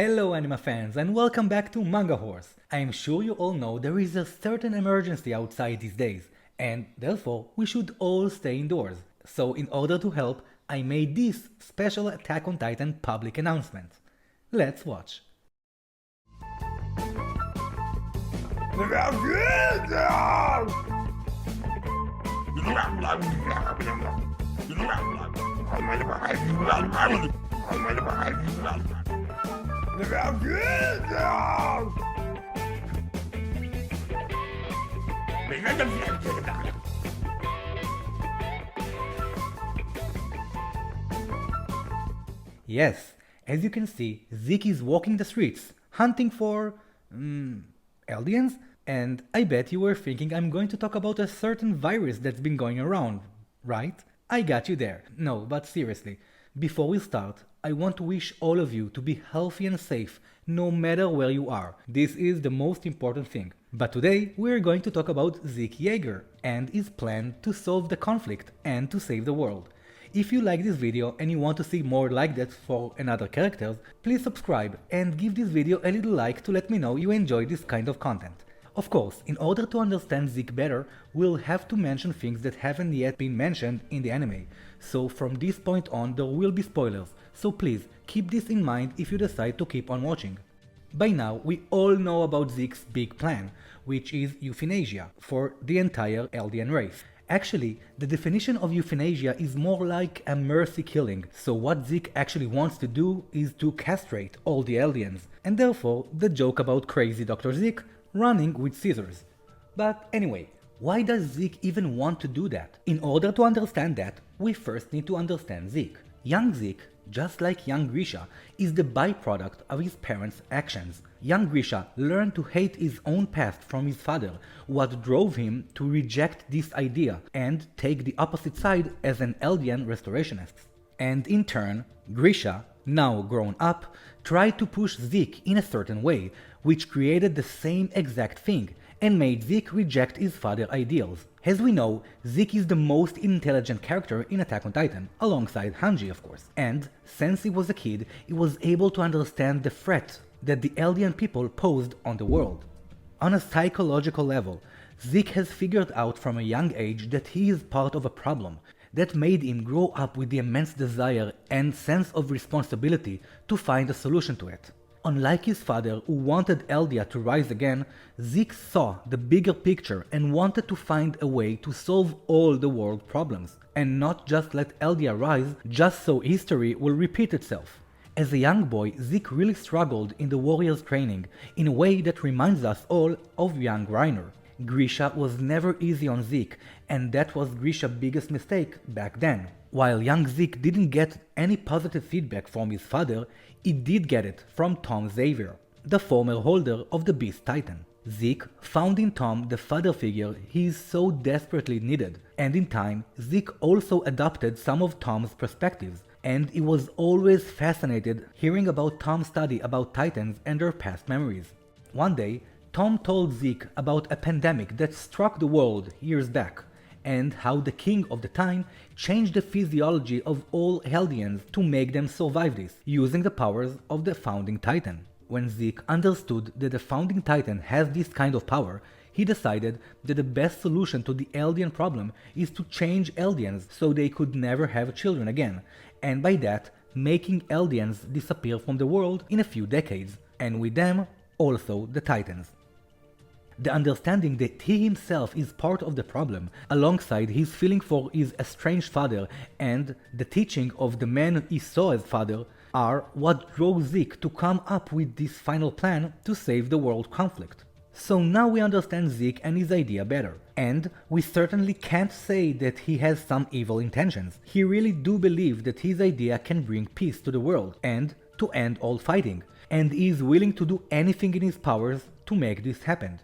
Hello anime fans and welcome back to Manga Horse. I am sure you all know there is a certain emergency outside these days, and therefore we should all stay indoors. So in order to help, I made this special Attack on Titan public announcement. Let's watch. Yes, as you can see, Zeke is walking the streets, hunting for... aliens? And I bet you were thinking I'm going to talk about a certain virus that's been going around, right? I got you there. No, but seriously, before we start, I want to wish all of you to be healthy and safe, no matter where you are. This is the most important thing. But today, we're going to talk about Zeke Yeager and his plan to solve the conflict and to save the world. If you like this video and you want to see more like that for another characters, please subscribe and give this video a little like to let me know you enjoy this kind of content. Of course, in order to understand Zeke better, we'll have to mention things that haven't yet been mentioned in the anime, so from this point on there will be spoilers, so please keep this in mind if you decide to keep on watching. By now, we all know about Zeke's big plan, which is euthanasia for the entire Eldian race. Actually, the definition of euthanasia is more like a mercy killing, so what Zeke actually wants to do is to castrate all the Eldians, and therefore the joke about crazy Dr. Zeke running with scissors. But anyway, why does Zeke even want to do that? In order to understand that, we first need to understand Zeke. Young Zeke, just like young Grisha, is the byproduct of his parents' actions. Young Grisha learned to hate his own past from his father, what drove him to reject this idea and take the opposite side as an Eldian restorationist. And in turn, Grisha, now grown up, tried to push Zeke in a certain way, which created the same exact thing and made Zeke reject his father's ideals. As we know, Zeke is the most intelligent character in Attack on Titan, alongside Hanji of course, and since he was a kid, he was able to understand the threat that the Eldian people posed on the world. On a psychological level, Zeke has figured out from a young age that he is part of a problem, that made him grow up with the immense desire and sense of responsibility to find a solution to it. Unlike his father, who wanted Eldia to rise again, Zeke saw the bigger picture and wanted to find a way to solve all the world problems, and not just let Eldia rise just so history will repeat itself. As a young boy, Zeke really struggled in the warrior's training, in a way that reminds us all of young Reiner. Grisha was never easy on Zeke, and that was Grisha's biggest mistake back then. While young Zeke didn't get any positive feedback from his father, he did get it from Tom Xavier, the former holder of the Beast Titan. Zeke found in Tom the father figure he so desperately needed, and in time, Zeke also adopted some of Tom's perspectives, and he was always fascinated hearing about Tom's study about Titans and their past memories. One day, Tom told Zeke about a pandemic that struck the world years back, and how the king of the time changed the physiology of all Eldians to make them survive this, using the powers of the founding Titan. When Zeke understood that the founding Titan has this kind of power, he decided that the best solution to the Eldian problem is to change Eldians so they could never have children again, and by that, making Eldians disappear from the world in a few decades, and with them, also the Titans. The understanding that he himself is part of the problem, alongside his feeling for his estranged father and the teaching of the man he saw as father, are what drove Zeke to come up with this final plan to save the world conflict. So now we understand Zeke and his idea better, and we certainly can't say that he has some evil intentions. He really do believe that his idea can bring peace to the world and to end all fighting, and he is willing to do anything in his powers to make this happen.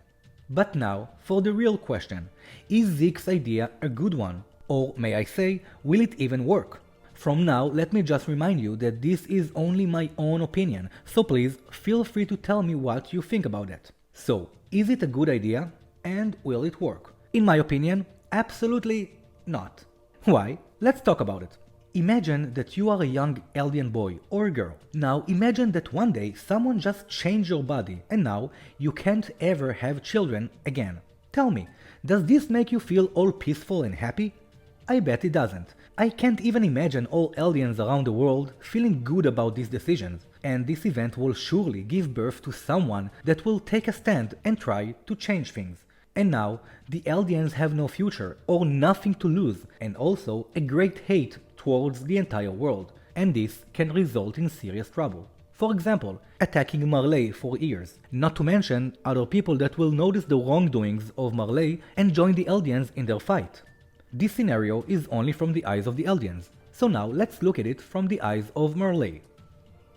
But now, for the real question, is Zeke's idea a good one? Or may I say, will it even work? From now, let me just remind you that this is only my own opinion, so please feel free to tell me what you think about it. So, is it a good idea? And will it work? In my opinion, absolutely not. Why? Let's talk about it. Imagine that you are a young alien boy or girl. Now imagine that one day someone just changed your body and now you can't ever have children again. Tell me, does this make you feel all peaceful and happy? I bet it doesn't. I can't even imagine all aliens around the world feeling good about these decisions, and this event will surely give birth to someone that will take a stand and try to change things. And now, the aliens have no future or nothing to lose, and also a great hate towards the entire world, and this can result in serious trouble. For example, attacking Marley for years, not to mention other people that will notice the wrongdoings of Marley and join the aliens in their fight. This scenario is only from the eyes of the aliens, so now let's look at it from the eyes of Marley.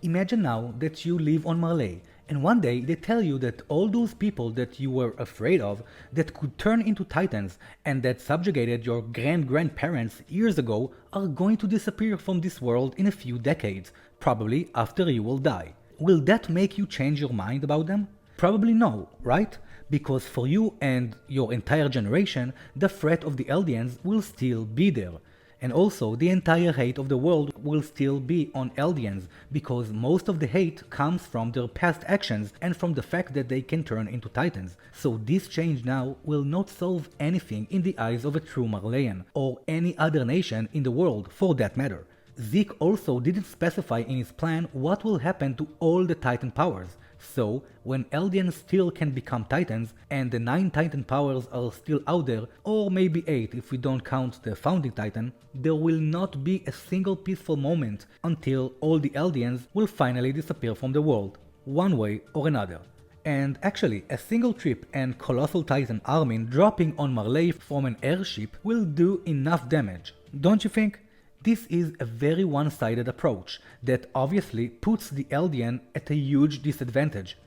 Imagine now that you live on Marley, and one day they tell you that all those people that you were afraid of that could turn into titans and that subjugated your grandparents years ago are going to disappear from this world in a few decades, probably after you will die. Will that make you change your mind about them? Probably no, right? Because for you and your entire generation, the threat of the aliens will still be there. And also, the entire hate of the world will still be on aliens, because most of the hate comes from their past actions and from the fact that they can turn into titans. So this change now will not solve anything in the eyes of a true Marleyan, or any other nation in the world for that matter. Zeke also didn't specify in his plan what will happen to all the Titan powers. So, when aliens still can become titans, and the 9 titan powers are still out there, or maybe 8 if we don't count the founding titan, there will not be a single peaceful moment until all the aliens will finally disappear from the world, one way or another. And actually, a single trip and colossal titan army dropping on Marley from an airship will do enough damage, don't you think? This is a very one-sided approach that obviously puts the alien at a huge disadvantage.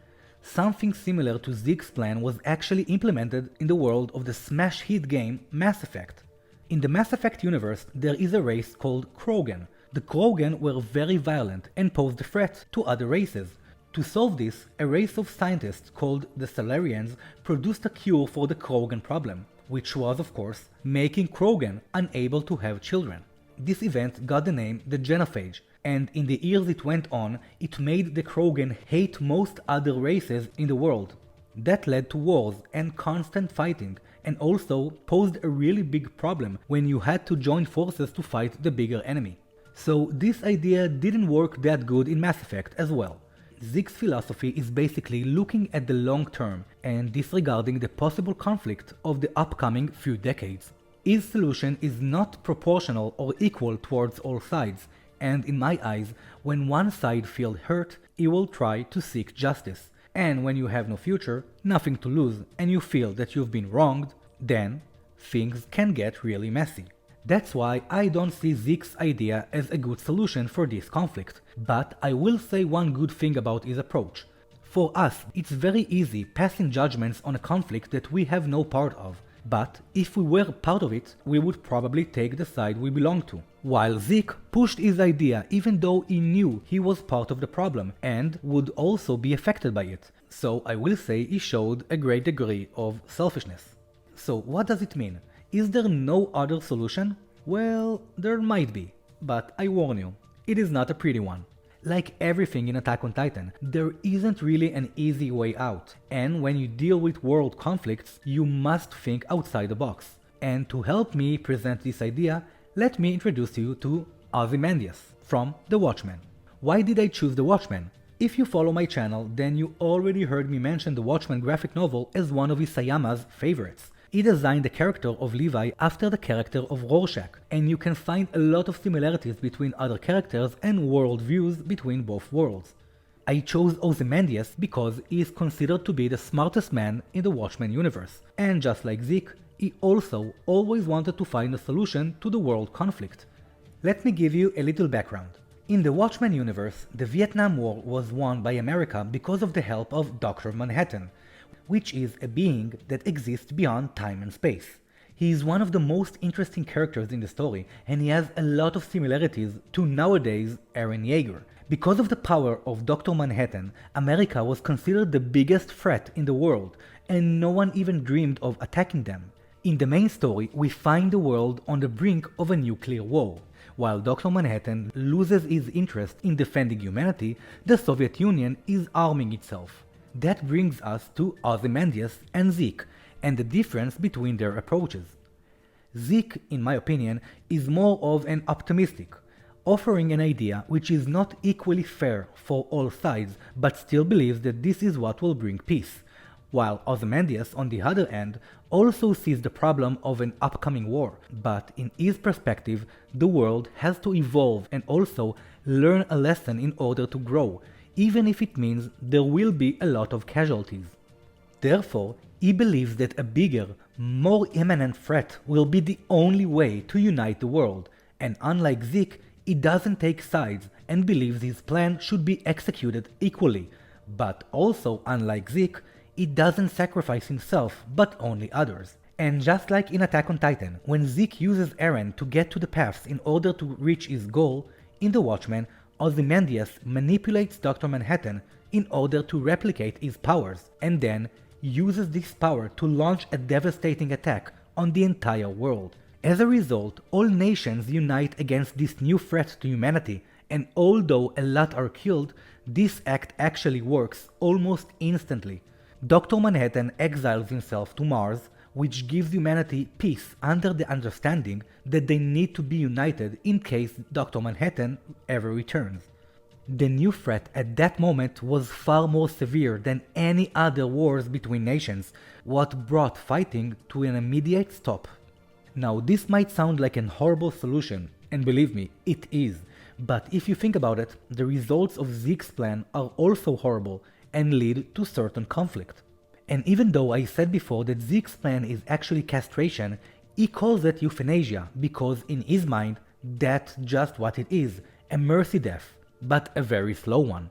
Something similar to Zeke's plan was actually implemented in the world of the smash hit game Mass Effect. In the Mass Effect universe, there is a race called Krogan. The Krogan were very violent and posed a threat to other races. To solve this, a race of scientists called the Salarians produced a cure for the Krogan problem, which was of course making Krogan unable to have children. This event got the name the Genophage, and in the years it went on, it made the Krogan hate most other races in the world. That led to wars and constant fighting, and also posed a really big problem when you had to join forces to fight the bigger enemy. So this idea didn't work that good in Mass Effect as well. Zeke's philosophy is basically looking at the long term and disregarding the possible conflict of the upcoming few decades. His solution is not proportional or equal towards all sides, and in my eyes, when one side feels hurt, he will try to seek justice. And when you have no future, nothing to lose, and you feel that you've been wronged, then things can get really messy. That's why I don't see Zeke's idea as a good solution for this conflict, but I will say one good thing about his approach. For us, it's very easy passing judgments on a conflict that we have no part of. But if we were part of it, we would probably take the side we belong to. While Zeke pushed his idea even though he knew he was part of the problem and would also be affected by it. So I will say he showed a great degree of selfishness. So what does it mean? Is there no other solution? Well, there might be, but I warn you, it is not a pretty one. Like everything in Attack on Titan, there isn't really an easy way out, and when you deal with world conflicts, you must think outside the box. And to help me present this idea, let me introduce you to Ozymandias from The Watchmen. Why did I choose The Watchmen? If you follow my channel, then you already heard me mention the Watchmen graphic novel as one of Isayama's favorites. He designed the character of Levi after the character of Rorschach, and you can find a lot of similarities between other characters and world views between both worlds. I chose Ozymandias because he is considered to be the smartest man in the Watchmen universe, and just like Zeke, he also always wanted to find a solution to the world conflict. Let me give you a little background. In the Watchmen universe, the Vietnam War was won by America because of the help of Dr. Manhattan, which is a being that exists beyond time and space. He is one of the most interesting characters in the story, and he has a lot of similarities to nowadays Eren Yeager. Because of the power of Dr. Manhattan, America was considered the biggest threat in the world, and no one even dreamed of attacking them. In the main story, we find the world on the brink of a nuclear war. While Dr. Manhattan loses his interest in defending humanity, the Soviet Union is arming itself. That brings us to Ozymandias and Zeke, and the difference between their approaches. Zeke, in my opinion, is more of an optimistic, offering an idea which is not equally fair for all sides, but still believes that this is what will bring peace, while Ozymandias, on the other hand, also sees the problem of an upcoming war, but in his perspective, the world has to evolve and also learn a lesson in order to grow, even if it means there will be a lot of casualties. Therefore, he believes that a bigger, more imminent threat will be the only way to unite the world, and unlike Zeke, he doesn't take sides and believes his plan should be executed equally, but also, unlike Zeke, he doesn't sacrifice himself but only others. And just like in Attack on Titan, when Zeke uses Eren to get to the paths in order to reach his goal, in The Watchmen, Ozymandias manipulates Dr. Manhattan in order to replicate his powers, and then uses this power to launch a devastating attack on the entire world. As a result, all nations unite against this new threat to humanity, and although a lot are killed, this act actually works almost instantly. Dr. Manhattan exiles himself to Mars, which gives humanity peace under the understanding that they need to be united in case Dr. Manhattan ever returns. The new threat at that moment was far more severe than any other wars between nations, what brought fighting to an immediate stop. Now this might sound like an horrible solution, and believe me, it is, but if you think about it, the results of Zeke's plan are also horrible and lead to certain conflict. And even though I said before that Zeke's plan is actually castration, he calls it euthanasia because in his mind that's just what it is, a mercy death, but a very slow one.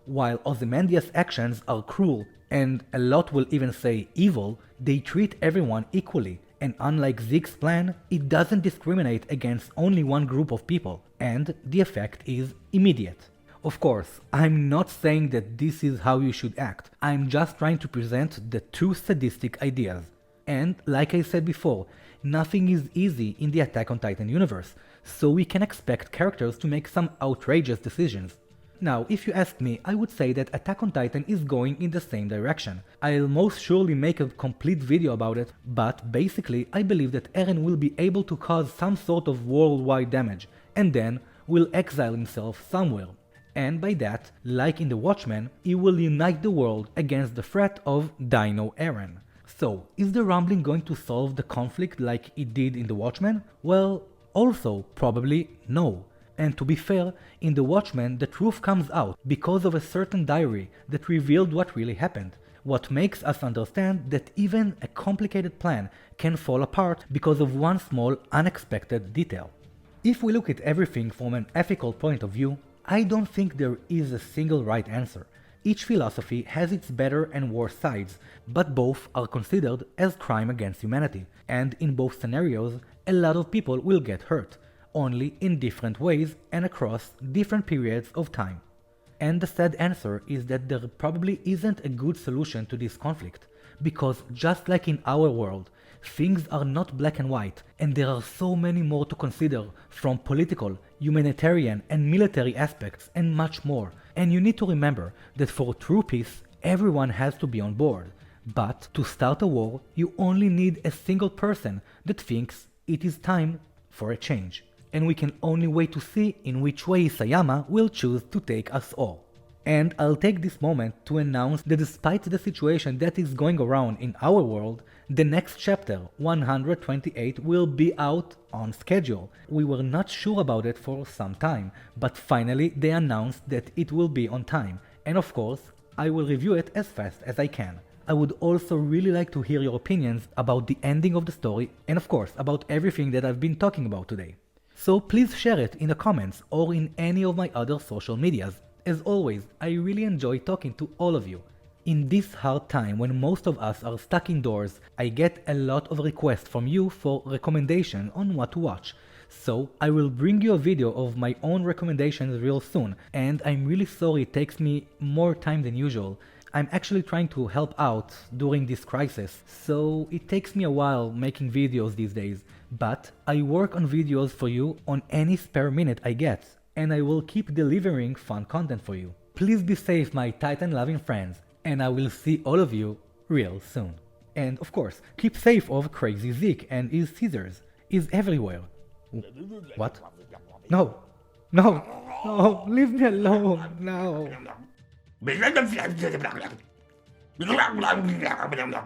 While Ozymandias' actions are cruel, and a lot will even say evil, they treat everyone equally, and unlike Zeke's plan, it doesn't discriminate against only one group of people, and the effect is immediate. Of course, I'm not saying that this is how you should act, I'm just trying to present the two sadistic ideas. And, like I said before, nothing is easy in the Attack on Titan universe, so we can expect characters to make some outrageous decisions. Now, if you ask me, I would say that Attack on Titan is going in the same direction. I'll most surely make a complete video about it, but basically I believe that Eren will be able to cause some sort of worldwide damage, and then will exile himself somewhere. And by that, like in The Watchmen, he will unite the world against the threat of Dino Eren. So, is the rumbling going to solve the conflict like it did in The Watchmen? Well, also probably no. And to be fair, in The Watchmen the truth comes out because of a certain diary that revealed what really happened, what makes us understand that even a complicated plan can fall apart because of one small unexpected detail. If we look at everything from an ethical point of view, I don't think there is a single right answer. Each philosophy has its better and worse sides, but both are considered as crime against humanity, and in both scenarios, a lot of people will get hurt, only in different ways and across different periods of time. And the sad answer is that there probably isn't a good solution to this conflict, because just like in our world, things are not black and white, and there are so many more to consider from political, humanitarian and military aspects and much more. And you need to remember that for true peace, everyone has to be on board. But to start a war, you only need a single person that thinks it is time for a change. And we can only wait to see in which way Isayama will choose to take us all. And I'll take this moment to announce that despite the situation that is going around in our world, the next chapter, 128, will be out on schedule. We were not sure about it for some time, but finally they announced that it will be on time. And of course, I will review it as fast as I can. I would also really like to hear your opinions about the ending of the story and of course about everything that I've been talking about today. So please share it in the comments or in any of my other social medias. As always, I really enjoy talking to all of you. In this hard time when most of us are stuck indoors, I get a lot of requests from you for recommendation on what to watch. So I will bring you a video of my own recommendations real soon, and I'm really sorry it takes me more time than usual. I'm actually trying to help out during this crisis, so it takes me a while making videos these days, but I work on videos for you on any spare minute I get, and I will keep delivering fun content for you. Please be safe, my Titan-loving friends, and I will see all of you real soon. And of course, keep safe of Crazy Zeke and his scissors. He's everywhere. What? No! No! No! Leave me alone! No! Blah, blah, blah, blah, blah.